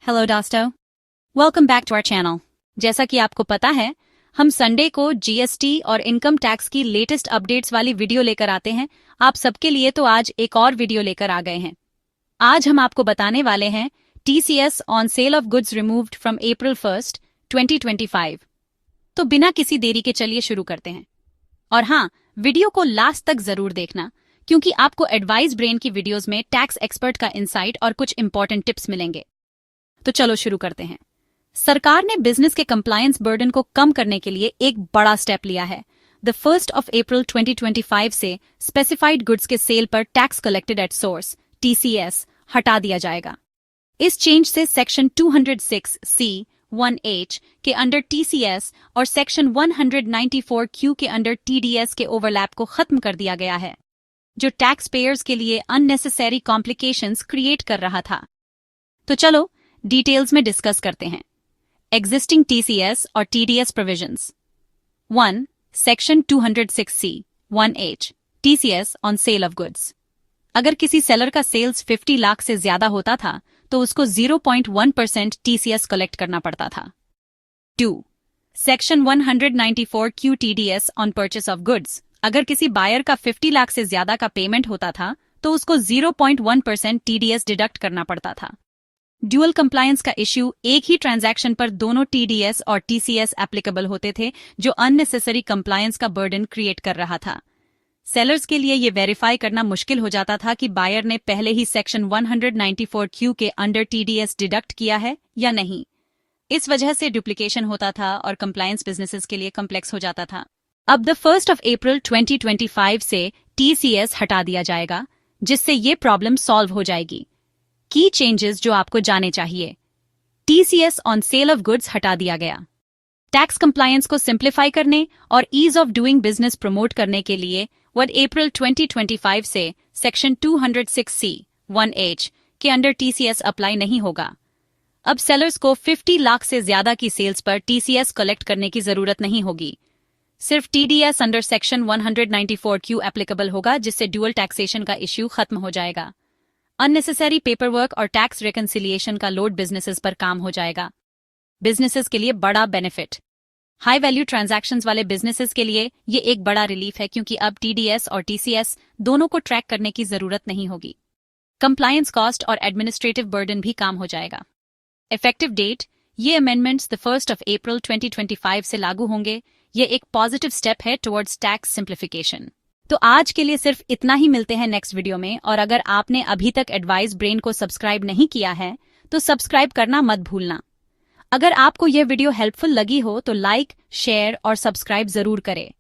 Hello दोस्तों, welcome back to our channel. जैसा कि आपको पता है, हम संडे को जीएसटी और इनकम टैक्स की लेटेस्ट अपडेट्स वाली वीडियो लेकर आते हैं आप सबके लिए। तो आज एक और वीडियो लेकर आ गए हैं। आज हम आपको बताने वाले हैं TCS on sale of goods removed from April 1st, 2025। तो बिना किसी देरी के चलिए शुरू करते हैं। और हाँ, वीडियो को लास्ट तक जरूर देखना, क्योंकि आपको एडवाइस ब्रेन की वीडियोस में टैक्स एक्सपर्ट का इंसाइट और कुछ इंपॉर्टेंट टिप्स मिलेंगे। तो चलो शुरू करते हैं। सरकार ने बिजनेस के कंप्लायंस बर्डन को कम करने के लिए एक बड़ा स्टेप लिया है। द 1st of April 2025 से स्पेसिफाइड गुड्स के सेल पर tax collected at source (TCS) हटा दिया जाएगा। इस चेंज से सेक्शन 206(c)(1)(h) के अंडर TCS और सेक्शन 194(q) के अंडर TDS के ओवरलैप को खत्म कर दिया गया है, जो टैक्स पेयर्स के लिए अननेसेसरी कॉम्प्लिकेशंस क्रिएट कर रहा था। तो चलो डिटेल्स में डिस्कस करते हैं। एग्जिस्टिंग टीसीएस और TDS provisions. 1. Section 206(c)(1)(h) TCS on sale of goods. अगर किसी सेलर का सेल्स 50 लाख से ज्यादा होता था तो उसको 0.1% टीसीएस कलेक्ट करना पड़ता था। 2. Section 194(q) TDS on purchase of goods. अगर किसी बायर का 50 लाख से ज्यादा का पेमेंट होता था तो उसको 0.1% टीडीएस डिडक्ट करना पड़ता था। ड्यूअल कंप्लायंस का इश्यू, एक ही ट्रांजैक्शन पर दोनों टीडीएस और टीसीएस एप्लीकेबल होते थे, जो अननेसेसरी कंप्लायंस का बर्डन क्रिएट कर रहा था। सेलर्स के लिए यह वेरीफाई करना मुश्किल हो जाता था कि बायर ने पहले ही सेक्शन 194(q) के अंडर टीडीएस डिडक्ट किया है या नहीं। इस वजह से डुप्लीकेशन होता था और कंप्लायंस बिजनेसेस के लिए कॉम्प्लेक्स हो जाता था। अब द 1st of April 2025 से टीसीएस हटा दिया जाएगा, जिससे ये प्रॉब्लम सॉल्व हो जाएगी। की चेंजेस जो आपको जाने चाहिए। TCS on sale of goods हटा दिया गया। टैक्स कंप्लायंस को सिंप्लीफाई करने और ease of doing business promote करने के लिए April 2025 से सेक्शन 206(c)(1)(h) के अंडर टीसीएस अप्लाई नहीं होगा। अब सेलर्स को 50 लाख से ज्यादा की सेल्स पर टीसीएस कलेक्ट करने की जरूरत नहीं होगी। सिर्फ TDS under section 194(q) applicable होगा, जिससे ड्यूअल टैक्सेशन का इश्यू खत्म हो जाएगा। अननेसेसरी पेपरवर्क और टैक्स रिकंसिलिएशन का लोड बिजनेसेस पर काम हो जाएगा। बिजनेसेस के लिए बड़ा बेनिफिट। हाई वैल्यू ट्रांजैक्शंस वाले बिजनेसेस के लिए ये एक बड़ा रिलीफ है, क्योंकि अब टीडीएस और टीसीएस दोनों को ट्रैक करने की जरूरत नहीं होगी। कंप्लायंस कॉस्ट और एडमिनिस्ट्रेटिव बर्डन भी काम हो जाएगा। इफेक्टिव डेट, ये amendments the 1st of April 2025 से लागू होंगे। ये एक पॉजिटिव स्टेप है टुवर्ड्स टैक्स सिंप्लीफिकेशन। तो आज के लिए सिर्फ इतना ही। मिलते हैं नेक्स्ट वीडियो में। और अगर आपने अभी तक एडवाइस ब्रेन को सब्सक्राइब नहीं किया है तो सब्सक्राइब करना मत भूलना। अगर आपको यह वीडियो हेल्पफुल लगी हो तो लाइक, शेयर और सब्सक्राइब जरूर करें।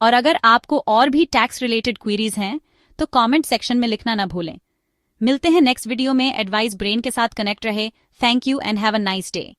और अगर आपको और भी टैक्स रिलेटेड क्वेरीज हैं तो कमेंट सेक्शन में लिखना ना भूलें। मिलते हैं नेक्स्ट वीडियो में। एडवाइस ब्रेन के साथ कनेक्ट रहे। Thank you and have a nice day.